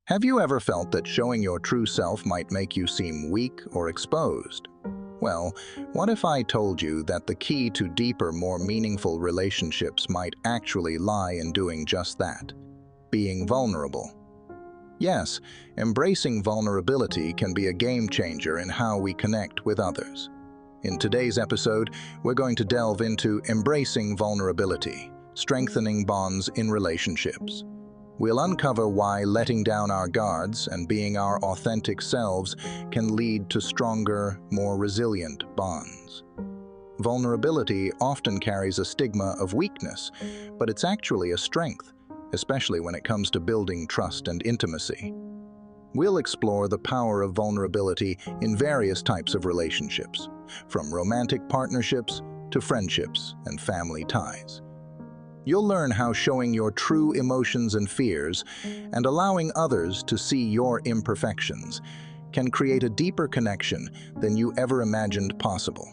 Have you ever felt that showing your true self might make you seem weak or exposed? Well, what if I told you that the key to deeper, more meaningful relationships might actually lie in doing just that? Being vulnerable. Yes, embracing vulnerability can be a game changer in how we connect with others. In today's episode, we're going to delve into embracing vulnerability, strengthening bonds in relationships. We'll uncover why letting down our guards and being our authentic selves can lead to stronger, more resilient bonds. Vulnerability often carries a stigma of weakness, but it's actually a strength, especially when it comes to building trust and intimacy. We'll explore the power of vulnerability in various types of relationships, from romantic partnerships to friendships and family ties. You'll learn how showing your true emotions and fears and allowing others to see your imperfections can create a deeper connection than you ever imagined possible.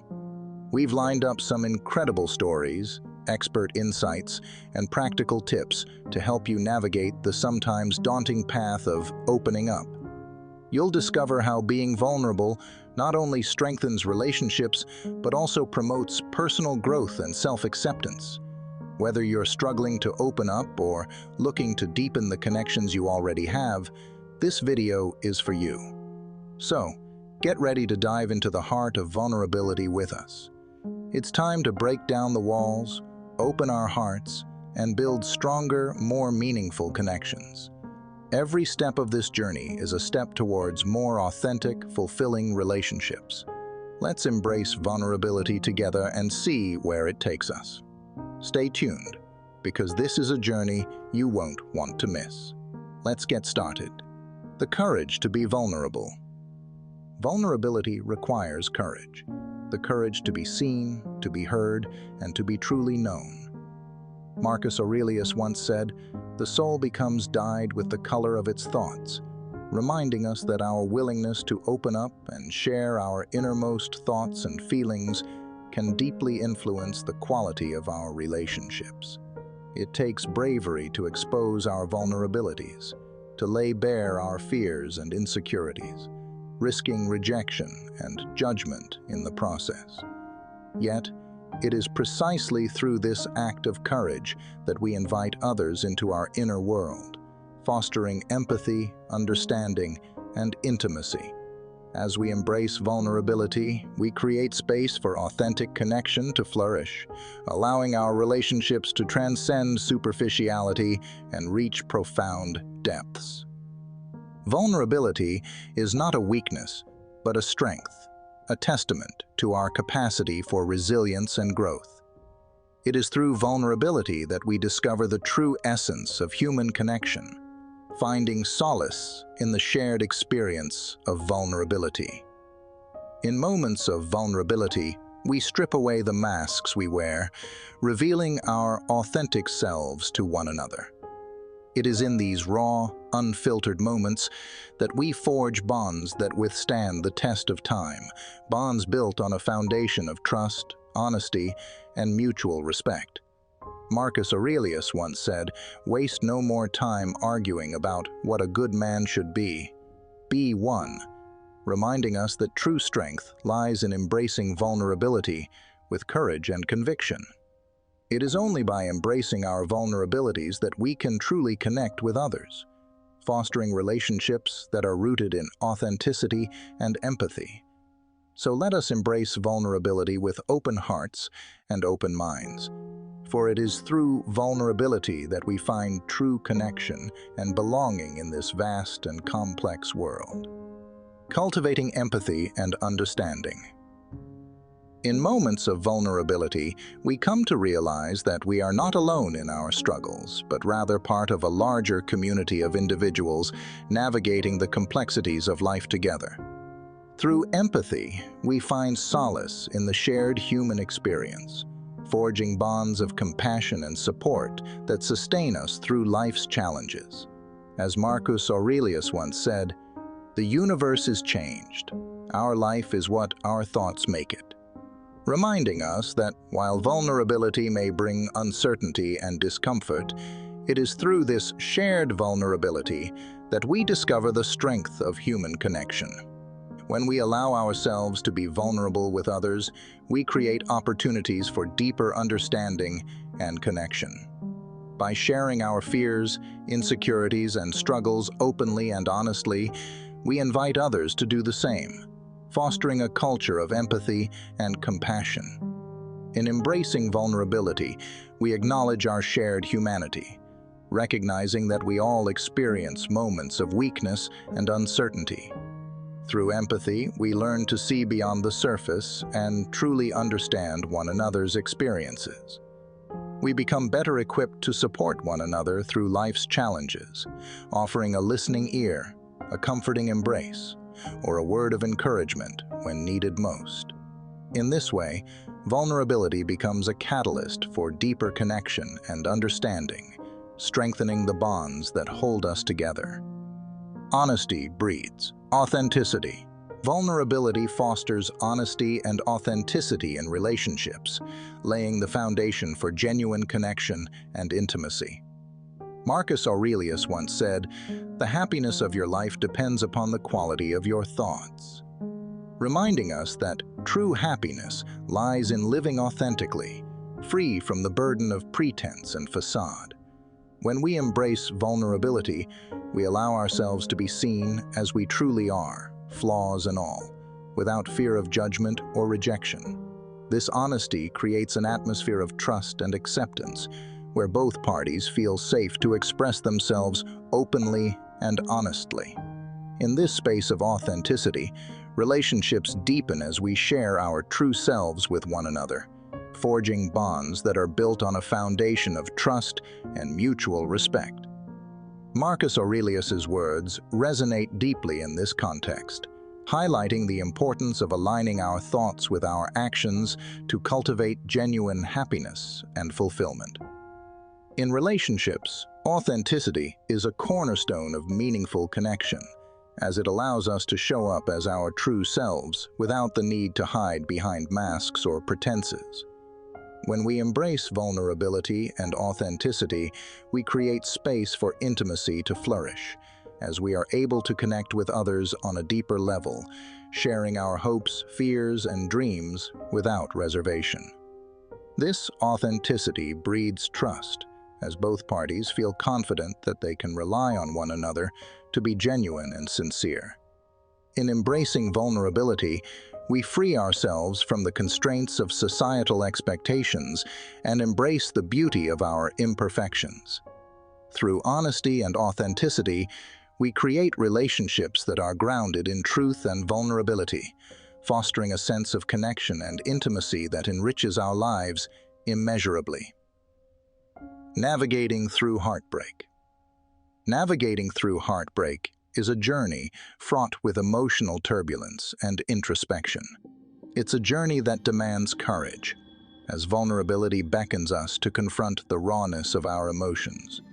We've lined up some incredible stories, expert insights, and practical tips to help you navigate the sometimes daunting path of opening up. You'll discover how being vulnerable not only strengthens relationships, but also promotes personal growth and self-acceptance. Whether you're struggling to open up or looking to deepen the connections you already have, this video is for you. So, get ready to dive into the heart of vulnerability with us. It's time to break down the walls, open our hearts, and build stronger, more meaningful connections. Every step of this journey is a step towards more authentic, fulfilling relationships. Let's embrace vulnerability together and see where it takes us. Stay tuned, because this is a journey you won't want to miss. Let's get started. The courage to be vulnerable. Vulnerability requires courage. The courage to be seen, to be heard, and to be truly known. Marcus Aurelius once said, "The soul becomes dyed with the color of its thoughts," reminding us that our willingness to open up and share our innermost thoughts and feelings can deeply influence the quality of our relationships. It takes bravery to expose our vulnerabilities, to lay bare our fears and insecurities, risking rejection and judgment in the process. Yet, it is precisely through this act of courage that we invite others into our inner world, fostering empathy, understanding, and intimacy. As we embrace vulnerability, we create space for authentic connection to flourish, allowing our relationships to transcend superficiality and reach profound depths. Vulnerability is not a weakness, but a strength, a testament to our capacity for resilience and growth. It is through vulnerability that we discover the true essence of human connection, finding solace in the shared experience of vulnerability. In moments of vulnerability, we strip away the masks we wear, revealing our authentic selves to one another. It is in these raw, unfiltered moments that we forge bonds that withstand the test of time, bonds built on a foundation of trust, honesty, and mutual respect. Marcus Aurelius once said, "Waste no more time arguing about what a good man should be. Be one," reminding us that true strength lies in embracing vulnerability with courage and conviction. It is only by embracing our vulnerabilities that we can truly connect with others, fostering relationships that are rooted in authenticity and empathy. So let us embrace vulnerability with open hearts and open minds. For it is through vulnerability that we find true connection and belonging in this vast and complex world. Cultivating empathy and understanding. In moments of vulnerability, we come to realize that we are not alone in our struggles, but rather part of a larger community of individuals navigating the complexities of life together. Through empathy, we find solace in the shared human experience, forging bonds of compassion and support that sustain us through life's challenges. As Marcus Aurelius once said, "The universe is changed. Our life is what our thoughts make it," reminding us that while vulnerability may bring uncertainty and discomfort, it is through this shared vulnerability that we discover the strength of human connection. When we allow ourselves to be vulnerable with others, we create opportunities for deeper understanding and connection. By sharing our fears, insecurities, and struggles openly and honestly, we invite others to do the same, fostering a culture of empathy and compassion. In embracing vulnerability, we acknowledge our shared humanity, recognizing that we all experience moments of weakness and uncertainty. Through empathy, we learn to see beyond the surface and truly understand one another's experiences. We become better equipped to support one another through life's challenges, offering a listening ear, a comforting embrace, or a word of encouragement when needed most. In this way, vulnerability becomes a catalyst for deeper connection and understanding, strengthening the bonds that hold us together. Honesty breeds authenticity. Vulnerability fosters honesty and authenticity in relationships, laying the foundation for genuine connection and intimacy. Marcus Aurelius once said, "The happiness of your life depends upon the quality of your thoughts," reminding us that true happiness lies in living authentically, free from the burden of pretense and facade. When we embrace vulnerability, we allow ourselves to be seen as we truly are, flaws and all, without fear of judgment or rejection. This honesty creates an atmosphere of trust and acceptance, where both parties feel safe to express themselves openly and honestly. In this space of authenticity, relationships deepen as we share our true selves with one another, forging bonds that are built on a foundation of trust and mutual respect. Marcus Aurelius's words resonate deeply in this context, highlighting the importance of aligning our thoughts with our actions to cultivate genuine happiness and fulfillment. In relationships, authenticity is a cornerstone of meaningful connection, as it allows us to show up as our true selves without the need to hide behind masks or pretenses. When we embrace vulnerability and authenticity, we create space for intimacy to flourish, as we are able to connect with others on a deeper level, sharing our hopes, fears, and dreams without reservation. This authenticity breeds trust, as both parties feel confident that they can rely on one another to be genuine and sincere. In embracing vulnerability, we free ourselves from the constraints of societal expectations and embrace the beauty of our imperfections. Through honesty and authenticity, we create relationships that are grounded in truth and vulnerability, fostering a sense of connection and intimacy that enriches our lives immeasurably. Navigating through heartbreak. Navigating through heartbreak is a journey fraught with emotional turbulence and introspection. It's a journey that demands courage, as vulnerability beckons us to confront the rawness of our emotions,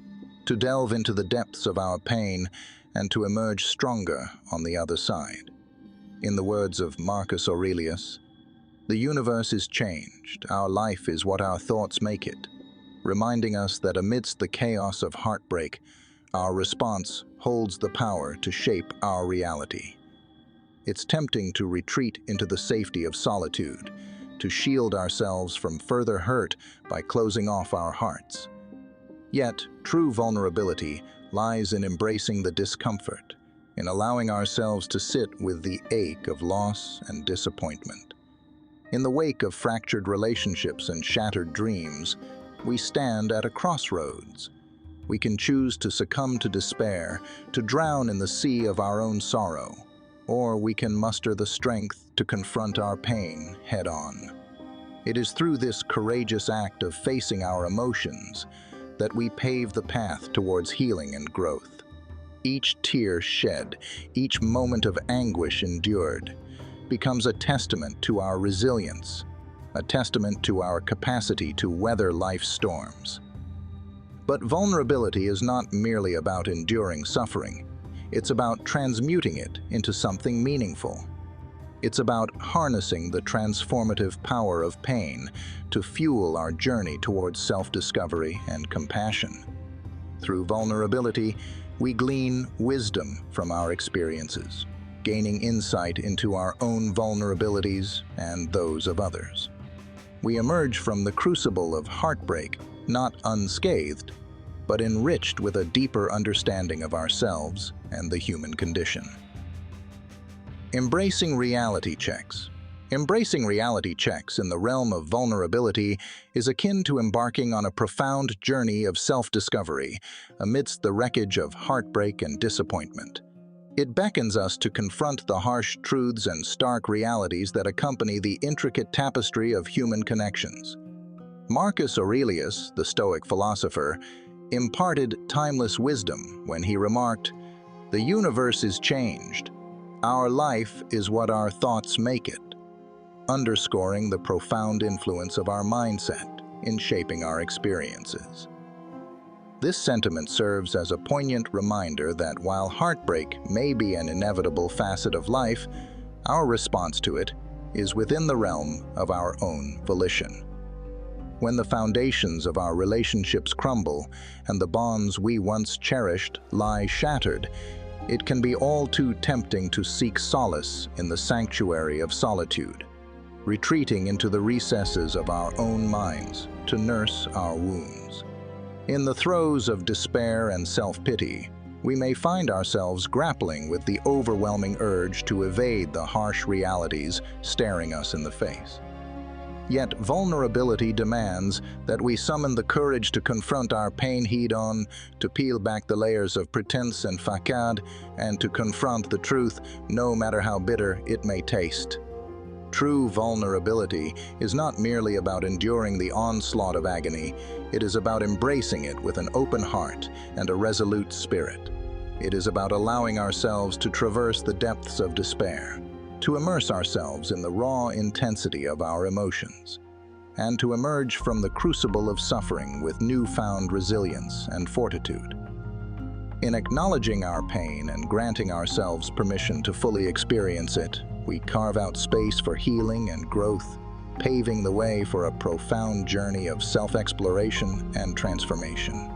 to delve into the depths of our pain, and to emerge stronger on the other side. In the words of Marcus Aurelius, "The universe is changed, our life is what our thoughts make it," reminding us that amidst the chaos of heartbreak, our response holds the power to shape our reality. It's tempting to retreat into the safety of solitude, to shield ourselves from further hurt by closing off our hearts. Yet, true vulnerability lies in embracing the discomfort, in allowing ourselves to sit with the ache of loss and disappointment. In the wake of fractured relationships and shattered dreams, we stand at a crossroads. We can choose to succumb to despair, to drown in the sea of our own sorrow, or we can muster the strength to confront our pain head-on. It is through this courageous act of facing our emotions that we pave the path towards healing and growth. Each tear shed, each moment of anguish endured, becomes a testament to our resilience, a testament to our capacity to weather life's storms. But vulnerability is not merely about enduring suffering. It's about transmuting it into something meaningful. It's about harnessing the transformative power of pain to fuel our journey towards self-discovery and compassion. Through vulnerability, We glean wisdom from our experiences, gaining insight into our own vulnerabilities and those of others. We emerge from the crucible of heartbreak not unscathed, but enriched with a deeper understanding of ourselves and the human condition. Embracing reality checks. Embracing reality checks in the realm of vulnerability is akin to embarking on a profound journey of self-discovery amidst the wreckage of heartbreak and disappointment. It beckons us to confront the harsh truths and stark realities that accompany the intricate tapestry of human connections. Marcus Aurelius, the Stoic philosopher, imparted timeless wisdom when he remarked, "The universe is changed. Our life is what our thoughts make it," underscoring the profound influence of our mindset in shaping our experiences. This sentiment serves as a poignant reminder that while heartbreak may be an inevitable facet of life, our response to it is within the realm of our own volition. When the foundations of our relationships crumble and the bonds we once cherished lie shattered, it can be all too tempting to seek solace in the sanctuary of solitude, retreating into the recesses of our own minds to nurse our wounds. In the throes of despair and self-pity, we may find ourselves grappling with the overwhelming urge to evade the harsh realities staring us in the face. Yet vulnerability demands that we summon the courage to confront our pain head-on, to peel back the layers of pretense and facade, and to confront the truth, no matter how bitter it may taste. True vulnerability is not merely about enduring the onslaught of agony, it is about embracing it with an open heart and a resolute spirit. It is about allowing ourselves to traverse the depths of despair, to immerse ourselves in the raw intensity of our emotions, and to emerge from the crucible of suffering with newfound resilience and fortitude. In acknowledging our pain and granting ourselves permission to fully experience it, we carve out space for healing and growth, paving the way for a profound journey of self-exploration and transformation.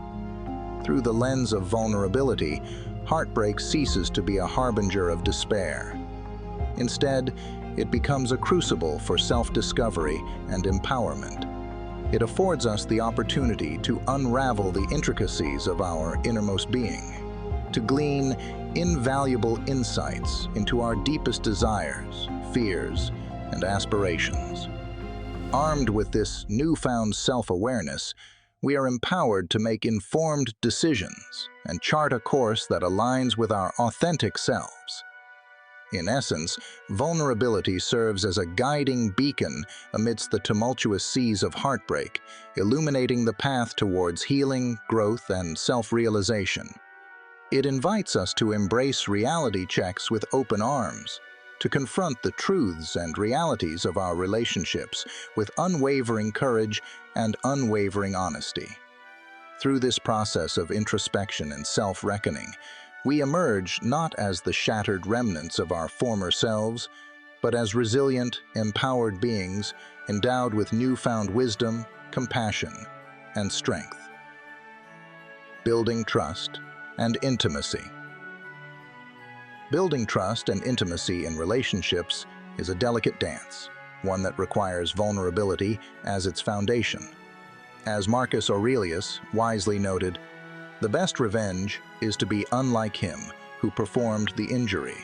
Through the lens of vulnerability, heartbreak ceases to be a harbinger of despair. Instead, it becomes a crucible for self-discovery and empowerment. It affords us the opportunity to unravel the intricacies of our innermost being, to glean invaluable insights into our deepest desires, fears, and aspirations. Armed with this newfound self-awareness, we are empowered to make informed decisions and chart a course that aligns with our authentic selves. In essence, vulnerability serves as a guiding beacon amidst the tumultuous seas of heartbreak, illuminating the path towards healing, growth, and self-realization. It invites us to embrace reality checks with open arms, to confront the truths and realities of our relationships with unwavering courage and unwavering honesty. Through this process of introspection and self-reckoning, we emerge not as the shattered remnants of our former selves, but as resilient, empowered beings endowed with newfound wisdom, compassion, and strength. Building trust and intimacy. Building trust and intimacy in relationships is a delicate dance, one that requires vulnerability as its foundation. As Marcus Aurelius wisely noted, "The best revenge is to be unlike him who performed the injury,"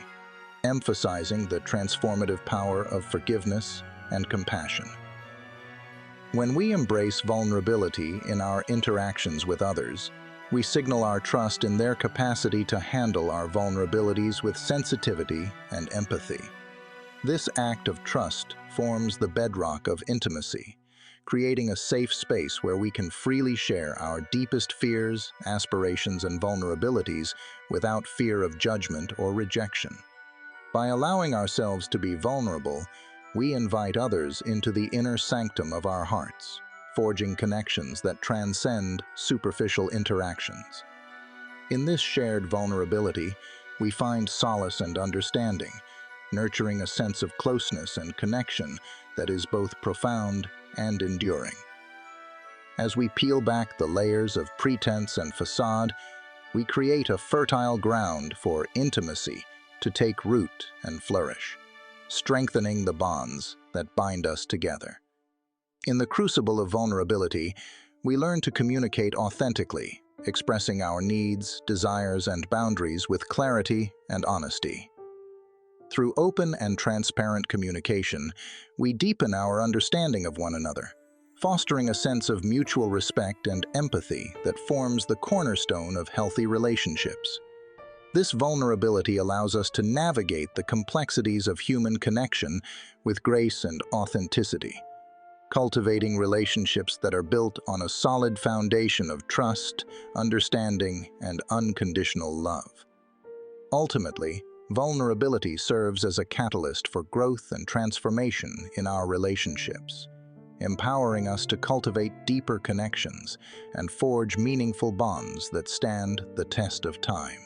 emphasizing the transformative power of forgiveness and compassion. When we embrace vulnerability in our interactions with others, we signal our trust in their capacity to handle our vulnerabilities with sensitivity and empathy. This act of trust forms the bedrock of intimacy, creating a safe space where we can freely share our deepest fears, aspirations, and vulnerabilities without fear of judgment or rejection. By allowing ourselves to be vulnerable, we invite others into the inner sanctum of our hearts, forging connections that transcend superficial interactions. In this shared vulnerability, we find solace and understanding, nurturing a sense of closeness and connection that is both profound and enduring. As we peel back the layers of pretense and facade, we create a fertile ground for intimacy to take root and flourish, strengthening the bonds that bind us together. In the crucible of vulnerability, we learn to communicate authentically, expressing our needs, desires, and boundaries with clarity and honesty. Through open and transparent communication, we deepen our understanding of one another, fostering a sense of mutual respect and empathy that forms the cornerstone of healthy relationships. This vulnerability allows us to navigate the complexities of human connection with grace and authenticity, cultivating relationships that are built on a solid foundation of trust, understanding, and unconditional love. Ultimately, vulnerability serves as a catalyst for growth and transformation in our relationships, empowering us to cultivate deeper connections and forge meaningful bonds that stand the test of time.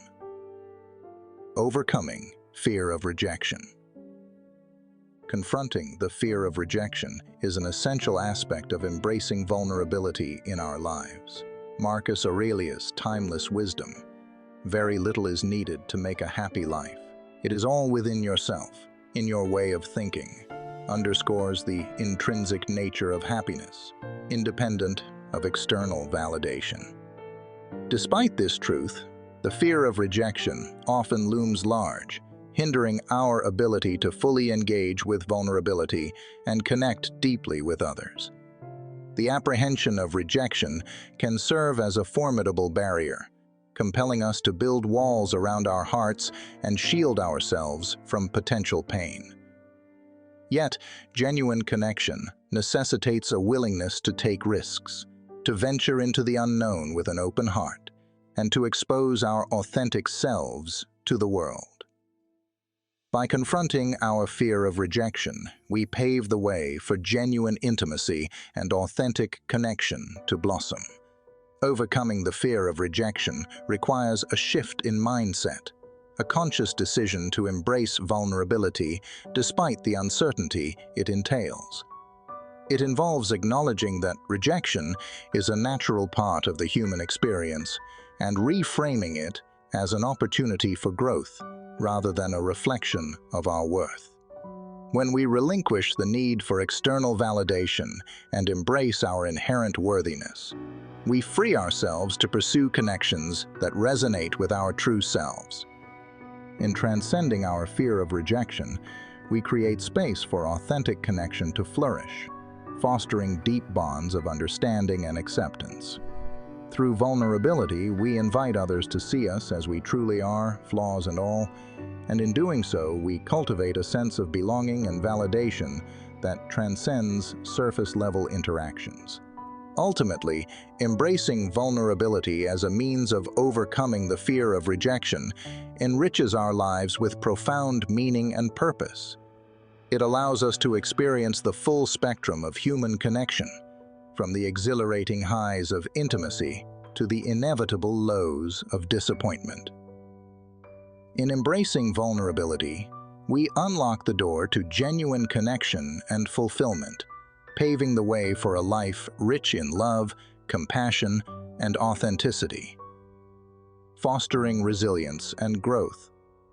Overcoming fear of rejection. Confronting the fear of rejection is an essential aspect of embracing vulnerability in our lives. Marcus Aurelius' timeless wisdom: "Very little is needed to make a happy life. It is all within yourself, in your way of thinking," underscores the intrinsic nature of happiness, independent of external validation. Despite this truth, the fear of rejection often looms large, hindering our ability to fully engage with vulnerability and connect deeply with others. The apprehension of rejection can serve as a formidable barrier, compelling us to build walls around our hearts and shield ourselves from potential pain. Yet, genuine connection necessitates a willingness to take risks, to venture into the unknown with an open heart, and to expose our authentic selves to the world. By confronting our fear of rejection, we pave the way for genuine intimacy and authentic connection to blossom. Overcoming the fear of rejection requires a shift in mindset, a conscious decision to embrace vulnerability despite the uncertainty it entails. It involves acknowledging that rejection is a natural part of the human experience and reframing it as an opportunity for growth rather than a reflection of our worth. When we relinquish the need for external validation and embrace our inherent worthiness, we free ourselves to pursue connections that resonate with our true selves. In transcending our fear of rejection, we create space for authentic connection to flourish, fostering deep bonds of understanding and acceptance. Through vulnerability, we invite others to see us as we truly are, flaws and all, and in doing so, we cultivate a sense of belonging and validation that transcends surface-level interactions. Ultimately, embracing vulnerability as a means of overcoming the fear of rejection enriches our lives with profound meaning and purpose. It allows us to experience the full spectrum of human connection, from the exhilarating highs of intimacy to the inevitable lows of disappointment. In embracing vulnerability, we unlock the door to genuine connection and fulfillment, paving the way for a life rich in love, compassion, and authenticity. Fostering resilience and growth.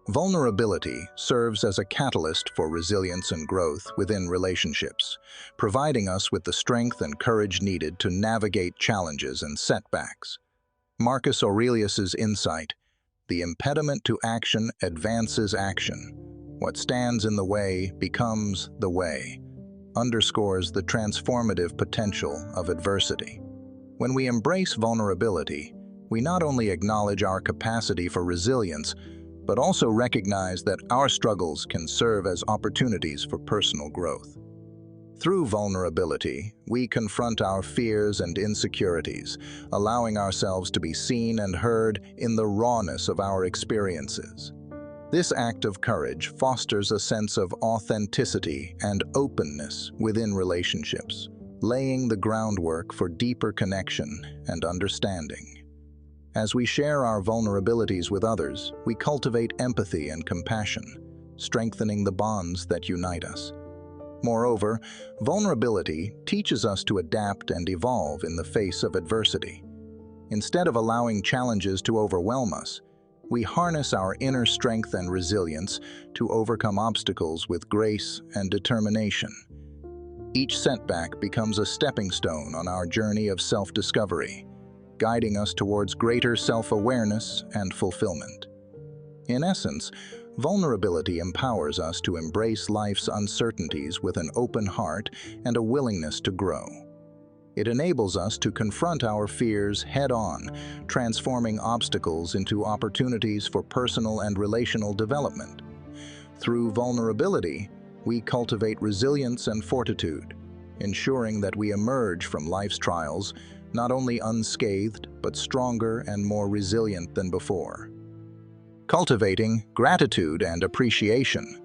Vulnerability serves as a catalyst for resilience and growth within relationships, providing us with the strength and courage needed to navigate challenges and setbacks. Marcus Aurelius's insight: "The impediment to action advances action. What stands in the way becomes the way," underscores the transformative potential of adversity. When we embrace vulnerability, we not only acknowledge our capacity for resilience, but also recognize that our struggles can serve as opportunities for personal growth. Through vulnerability, we confront our fears and insecurities, allowing ourselves to be seen and heard in the rawness of our experiences. This act of courage fosters a sense of authenticity and openness within relationships, laying the groundwork for deeper connection and understanding. As we share our vulnerabilities with others, we cultivate empathy and compassion, strengthening the bonds that unite us. Moreover, vulnerability teaches us to adapt and evolve in the face of adversity. Instead of allowing challenges to overwhelm us, we harness our inner strength and resilience to overcome obstacles with grace and determination. Each setback becomes a stepping stone on our journey of self-discovery, guiding us towards greater self-awareness and fulfillment. In essence, vulnerability empowers us to embrace life's uncertainties with an open heart and a willingness to grow. It enables us to confront our fears head-on, transforming obstacles into opportunities for personal and relational development. Through vulnerability, we cultivate resilience and fortitude, ensuring that we emerge from life's trials not only unscathed, but stronger and more resilient than before. Cultivating gratitude and appreciation.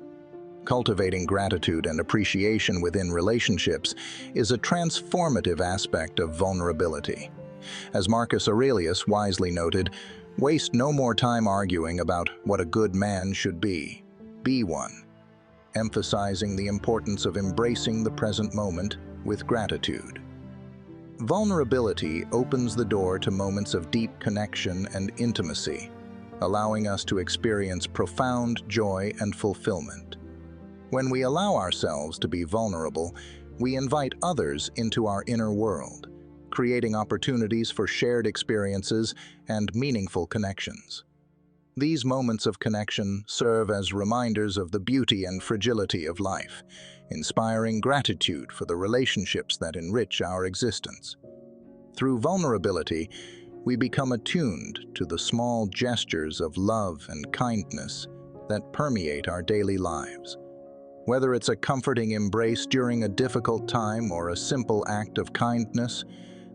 Cultivating gratitude and appreciation within relationships is a transformative aspect of vulnerability. As Marcus Aurelius wisely noted, waste no more time arguing about what a good man should be one, emphasizing the importance of embracing the present moment with gratitude. Vulnerability opens the door to moments of deep connection and intimacy, allowing us to experience profound joy and fulfillment. When we allow ourselves to be vulnerable, we invite others into our inner world, creating opportunities for shared experiences and meaningful connections. These moments of connection serve as reminders of the beauty and fragility of life, inspiring gratitude for the relationships that enrich our existence. Through vulnerability, we become attuned to the small gestures of love and kindness that permeate our daily lives. Whether it's a comforting embrace during a difficult time or a simple act of kindness,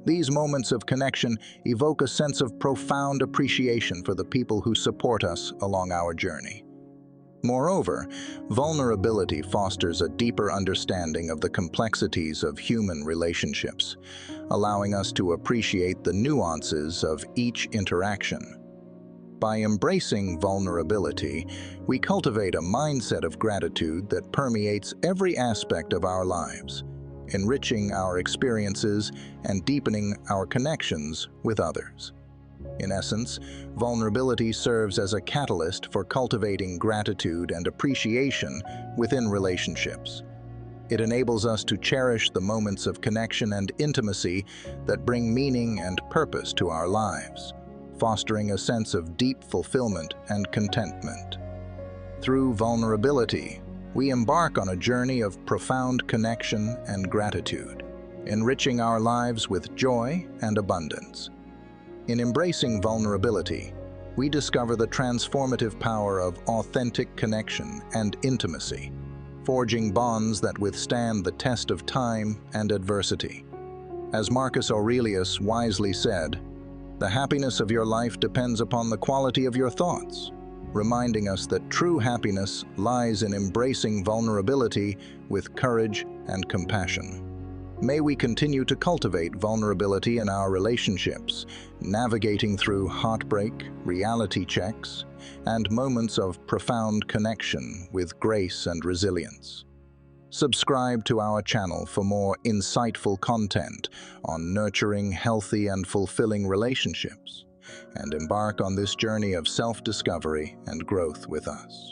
these moments of connection evoke a sense of profound appreciation for the people who support us along our journey. Moreover, vulnerability fosters a deeper understanding of the complexities of human relationships, allowing us to appreciate the nuances of each interaction. By embracing vulnerability, we cultivate a mindset of gratitude that permeates every aspect of our lives, enriching our experiences and deepening our connections with others. In essence, vulnerability serves as a catalyst for cultivating gratitude and appreciation within relationships. It enables us to cherish the moments of connection and intimacy that bring meaning and purpose to our lives, fostering a sense of deep fulfillment and contentment. Through vulnerability, we embark on a journey of profound connection and gratitude, enriching our lives with joy and abundance. In embracing vulnerability, we discover the transformative power of authentic connection and intimacy, forging bonds that withstand the test of time and adversity. As Marcus Aurelius wisely said, "The happiness of your life depends upon the quality of your thoughts," reminding us that true happiness lies in embracing vulnerability with courage and compassion. May we continue to cultivate vulnerability in our relationships, navigating through heartbreak, reality checks, and moments of profound connection with grace and resilience. Subscribe to our channel for more insightful content on nurturing healthy and fulfilling relationships, and embark on this journey of self-discovery and growth with us.